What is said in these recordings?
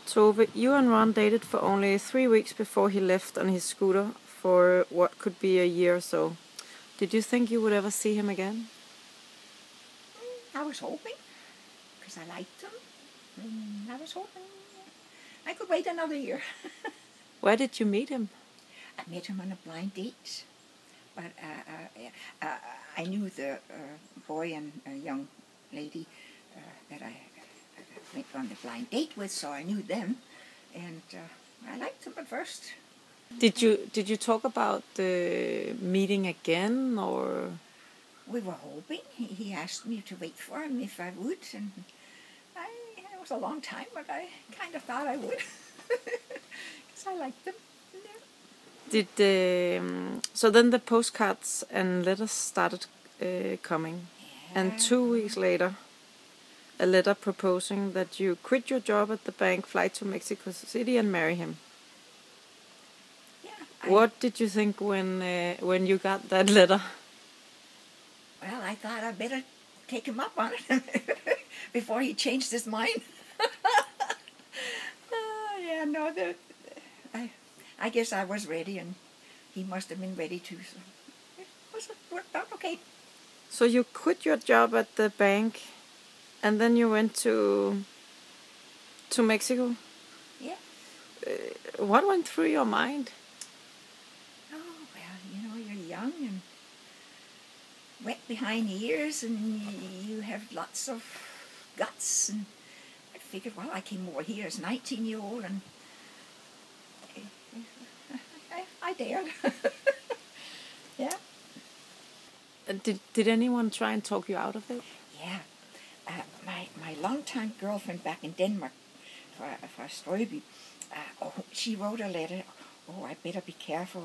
Tove, you and Ron dated for only 3 weeks before he left on his scooter for what could be a year or so. Did you think you would ever see him again? I was hoping, because I liked him. I was hoping I could wait another year. Where did you meet him? I met him on a blind date. But I knew the boy and young lady that I went on the blind date with, so I knew them. And I liked them at first. Did you talk about the meeting again, or? We were hoping. He asked me to wait for him if I would, and it was a long time, but I kind of thought I would, because I liked them. So then the postcards and letters started coming, and 2 weeks later, a letter proposing that you quit your job at the bank, fly to Mexico City, and marry him. Yeah. What did you think when you got that letter? Well, I thought I'd better take him up on it before he changed his mind. I guess I was ready, and he must have been ready too. So it worked out okay. So you quit your job at the bank, and then you went to Mexico? Yeah. What went through your mind? Oh, well, you're young and wet behind the ears, and you have lots of guts. And I figured, well, I came over here as a 19-year-old, and I dared. Yeah. Did anyone try and talk you out of it? Yeah. My longtime girlfriend back in Denmark, for Strøby, she wrote a letter. Oh, I better be careful,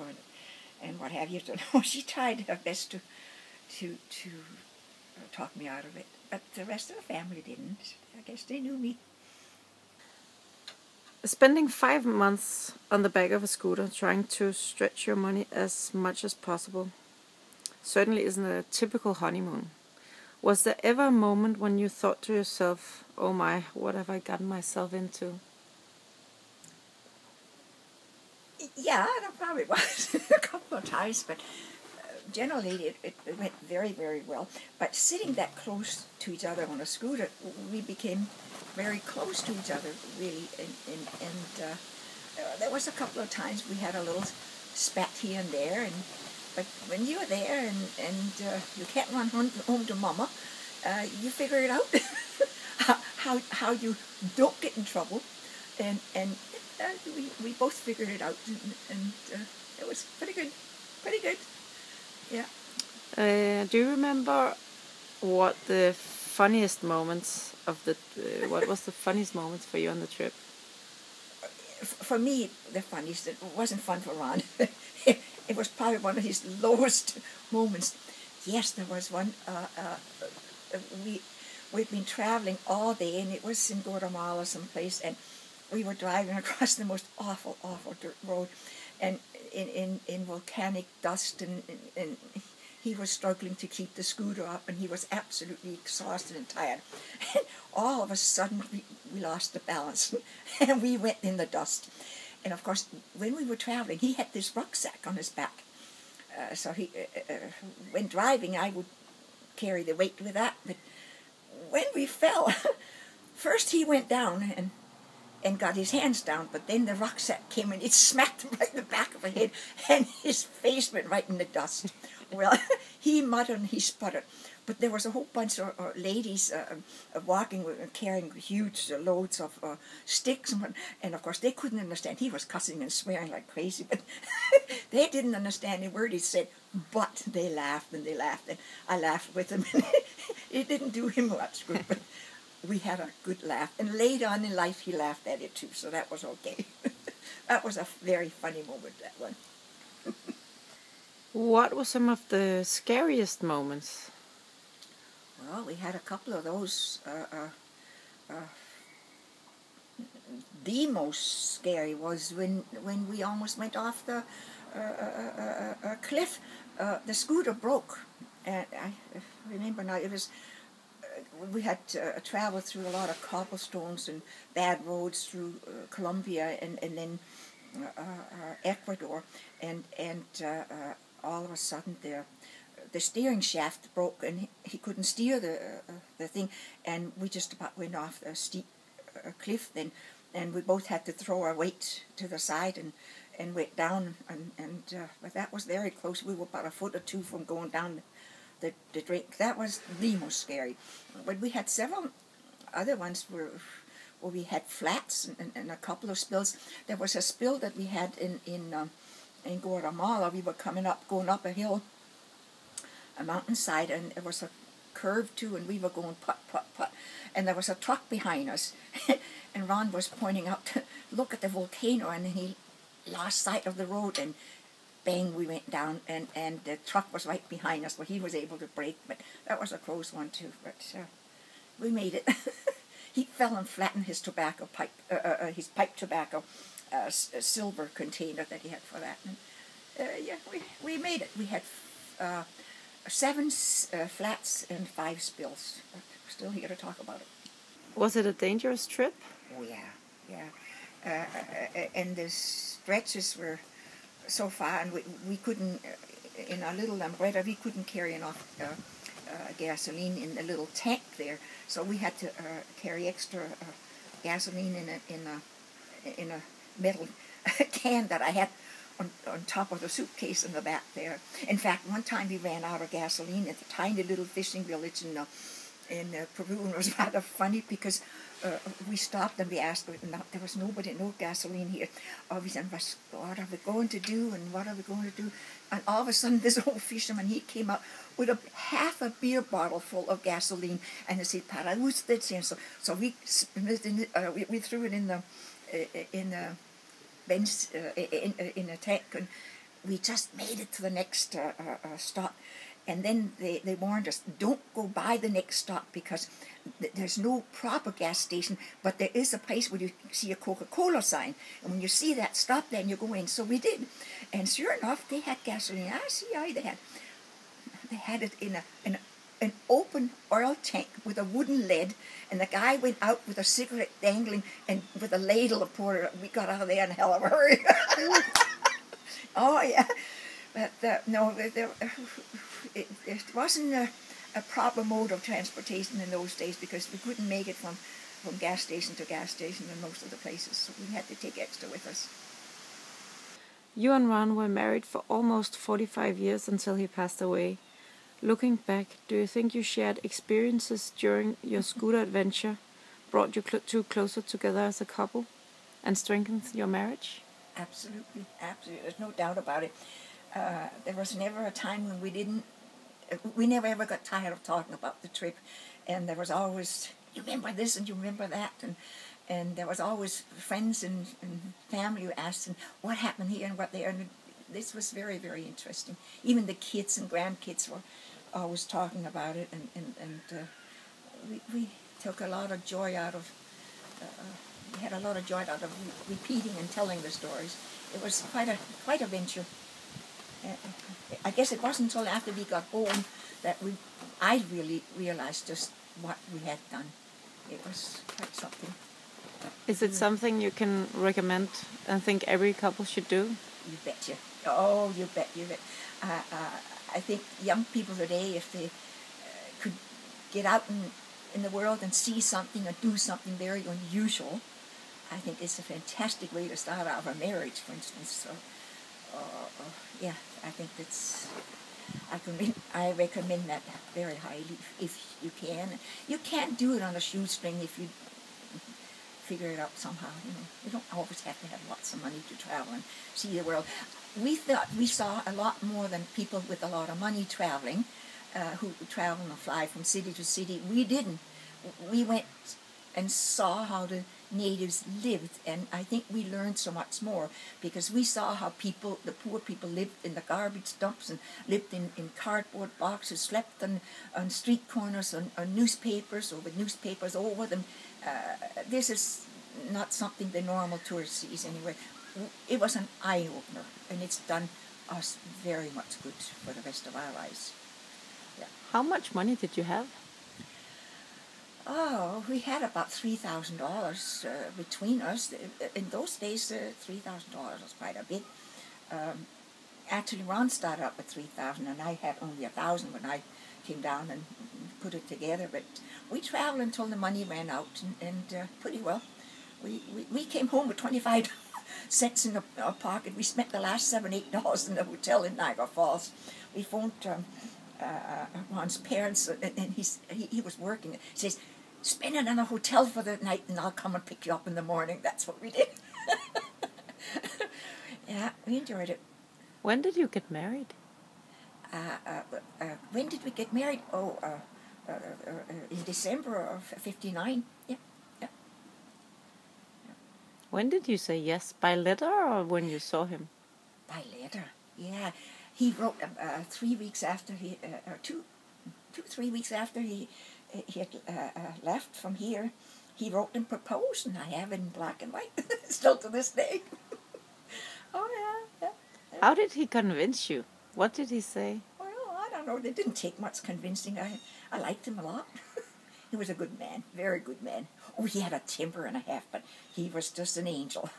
and what have you. So she tried her best to talk me out of it, but the rest of the family didn't. I guess they knew me. Spending 5 months on the back of a scooter trying to stretch your money as much as possible certainly isn't a typical honeymoon. Was there ever a moment when you thought to yourself, oh my, what have I gotten myself into? Yeah, there probably was a couple of times, but generally it went very, very well. But sitting that close to each other on a scooter, we became very close to each other, really. And there was a couple of times we had a little spat here and there, but when you're there and you can't run home to Mama, you figure it out how you don't get in trouble, and we both figured it out, and it was pretty good. Yeah. Do you remember what the funniest moments of what was the funniest moments for you on the trip? For me, the funniest, it wasn't fun for Ron. It was probably one of his lowest moments. Yes, there was one. We'd been traveling all day, and it was in Guatemala someplace, and we were driving across the most awful dirt road, and in volcanic dust, and he was struggling to keep the scooter up, and he was absolutely exhausted and tired. And all of a sudden, we lost the balance, and we went in the dust. And of course, when we were traveling, he had this rucksack on his back. So he, when driving, I would carry the weight with that. But when we fell, first he went down and got his hands down, but then the rucksack came and it smacked him right in the back of the head, and his face went right in the dust. Well, he muttered and he sputtered. But there was a whole bunch of ladies walking, carrying huge loads of sticks, and of course they couldn't understand. He was cussing and swearing like crazy, but they didn't understand a word he said. But they laughed, and I laughed with them. It didn't do him much good, but we had a good laugh. And later on in life, he laughed at it too, so that was okay. That was a very funny moment, that one. What were some of the scariest moments? Well, we had a couple of those. The most scary was when we almost went off the cliff. The scooter broke, and I remember now. It was we had traveled through a lot of cobblestones and bad roads through Colombia and then Ecuador, and all of a sudden the steering shaft broke and he couldn't steer the thing, and we just about went off the steep cliff then, and we both had to throw our weight to the side and went down, and but that was very close. We were about a foot or two from going down the drink. That was the most scary. But we had several other ones where we had flats and a couple of spills. There was a spill that we had in Guatemala. We were going up a hill, a mountainside, and there was a curve too, and we were going putt, putt, putt, and there was a truck behind us, and Ron was pointing out to look at the volcano, and he lost sight of the road, and bang, we went down, and the truck was right behind us, but he was able to brake, but that was a close one too, but we made it. He fell and flattened his tobacco pipe, his pipe tobacco silver container that he had for that, and yeah, we made it. We had 7 flats and 5 spills. But we're still here to talk about it. Was it a dangerous trip? Oh yeah. And the stretches were so far, and we couldn't, in our little umbrella, we couldn't carry enough gasoline in the little tank there, so we had to carry extra gasoline in a metal can that I had on top of the suitcase in the back there. In fact, one time we ran out of gasoline at a tiny little fishing village in Peru, and it was rather funny because we stopped and we asked, there was nobody, no gasoline here. We said, what are we going to do, and what are we going to do? And all of a sudden, this old fisherman, he came out with half a beer bottle full of gasoline, and he said, "Para usted." So we threw it in the bench, in a tank, and we just made it to the next stop. And then they warned us, don't go by the next stop because there's no proper gas station, but there is a place where you see a Coca-Cola sign. And when you see that, stop there and you go in. So we did. And sure enough, they had gasoline. They had it in an open oil tank with a wooden lid, and the guy went out with a cigarette dangling and with a ladle of porter. We got out of there in a hell of a hurry. Oh, yeah. But no, it wasn't a proper mode of transportation in those days because we couldn't make it from gas station to gas station in most of the places, so we had to take extra with us. You and Ron were married for almost 45 years until he passed away. Looking back, do you think you shared experiences during your scooter adventure brought you two closer together as a couple and strengthened your marriage? Absolutely, absolutely. There's no doubt about it. There was never a time when we never ever got tired of talking about the trip, and there was always, you remember this and you remember that, and there was always friends and family who asked, and what happened here and what there, and this was very, very interesting. Even the kids and grandkids were always talking about it, and we took a lot of joy out of, we had a lot of joy out of repeating and telling the stories. It was quite a venture. I guess it wasn't until after we got home that I really realized just what we had done. It was quite something. Is it something you can recommend and think every couple should do? You betcha. Oh, you bet. I think young people today, if they could get out in the world and see something or do something very unusual, I think it's a fantastic way to start out a marriage, for instance. So, yeah, I think I recommend that very highly if you can. You can't do it on a shoestring if you figure it out somehow. You don't always have to have lots of money to travel and see the world. We thought we saw a lot more than people with a lot of money traveling, who travel and fly from city to city. We didn't. We went and saw how the natives lived, and I think we learned so much more because we saw how the poor people lived in the garbage dumps and lived in cardboard boxes, slept on street corners, on newspapers, or with newspapers over them. This is not something the normal tourist sees anyway. It was an eye-opener, and it's done us very much good for the rest of our lives. Yeah. How much money did you have? Oh, we had about $3,000 between us. In those days, $3,000 was quite a bit. Actually, Ron started up with 3,000, and I had only 1,000 when I came down and put it together. But we traveled until the money ran out, and pretty well. We came home with 25 cents in our pocket. We spent the last $7, $8 in the hotel in Niagara Falls. We phoned Ron's parents, and he was working. He says, "Spend it in a hotel for the night, and I'll come and pick you up in the morning." That's what we did. Yeah, we enjoyed it. When did you get married? When did we get married? In December of '59. Yeah. When did you say yes? By letter or when you saw him? By letter. Yeah, he wrote 3 weeks after he, or 3 weeks after he had left from here. He wrote and proposed, and I have it in black and white still to this day. Oh yeah. How did he convince you? What did he say? Well, I don't know. It didn't take much convincing. I liked him a lot. He was a good man, very good man. Oh, he had a temper and a half, but he was just an angel.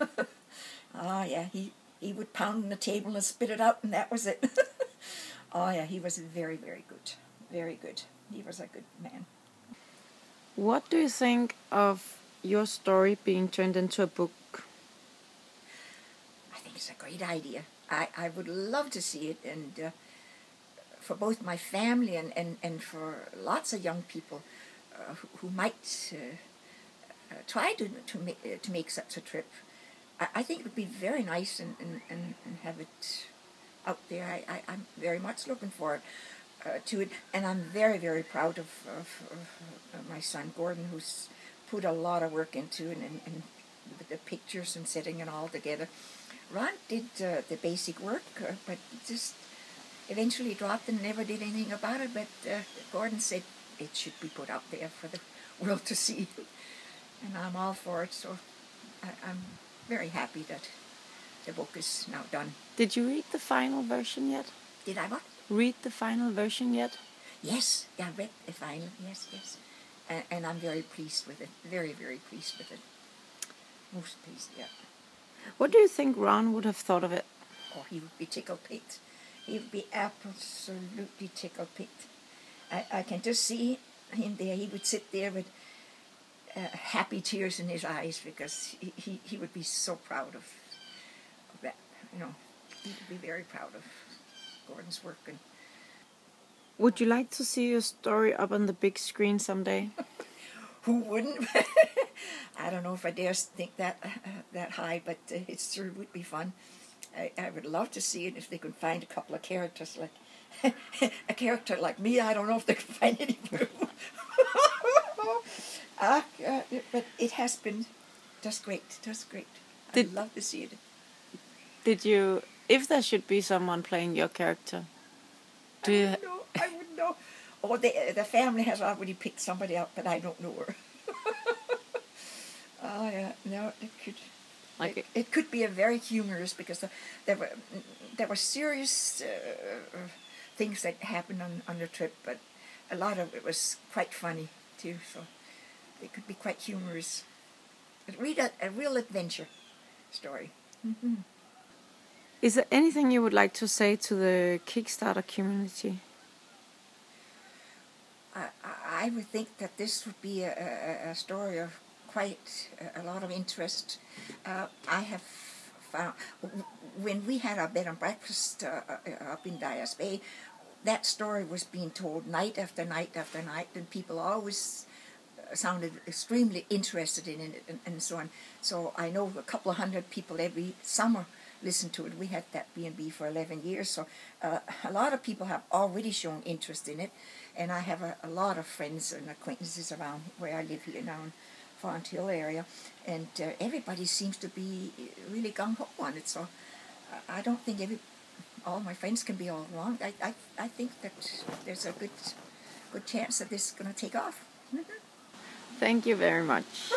Oh yeah, he would pound on the table and spit it out, and that was it. Oh yeah, he was very, very good. Very good. He was a good man. What do you think of your story being turned into a book? I think it's a great idea. I would love to see it, and for both my family and for lots of young people who might try to make such a trip. I think it would be very nice and have it out there. I'm very much looking forward to it, and I'm very, very proud of my son Gordon, who's put a lot of work into it, and the pictures and setting it all together. Ron did the basic work, but just eventually dropped and never did anything about it. But Gordon said it should be put out there for the world to see, and I'm all for it. So I'm very happy that the book is now done. Did you read the final version yet? Did I what? Read the final version yet? Yes, I read the final. Yes, and I'm very pleased with it. Very, very pleased with it. Most pleased, yeah. What do you think Ron would have thought of it? Oh, he would be tickled pink. He would be absolutely tickled pink. I can just see him there. He would sit there with happy tears in his eyes because he would be so proud of that. You know, he would be very proud of Gordon's work. And would you like to see your story up on the big screen someday? who wouldn't? I don't know if I dare think that high, but it sure would be fun. I would love to see it if they could find a couple of characters like a character like me. I don't know if they could find anybody. But it has been just great, just great. I'd love to see it. Did you, if there should be someone playing your character, I wouldn't know. Oh, the family has already picked somebody out, but I don't know her. Oh yeah, no, it could. It could be a very humorous because there were serious things that happened on the trip, but a lot of it was quite funny too. So it could be quite humorous. Read a real adventure story. Mm-hmm. Is there anything you would like to say to the Kickstarter community? I would think that this would be a story of quite a lot of interest. I have found, when we had our bed and breakfast up in Dyer's Bay, that story was being told night after night after night, and people always sounded extremely interested in it and so on. So I know a couple of hundred people every summer listen to it. We had that B&B for 11 years, so a lot of people have already shown interest in it, and I have a lot of friends and acquaintances around where I live here now in Font Hill area, and everybody seems to be really gung-ho on it, so I don't think all my friends can be all wrong. I think that there's a good chance that this is going to take off. Thank you very much.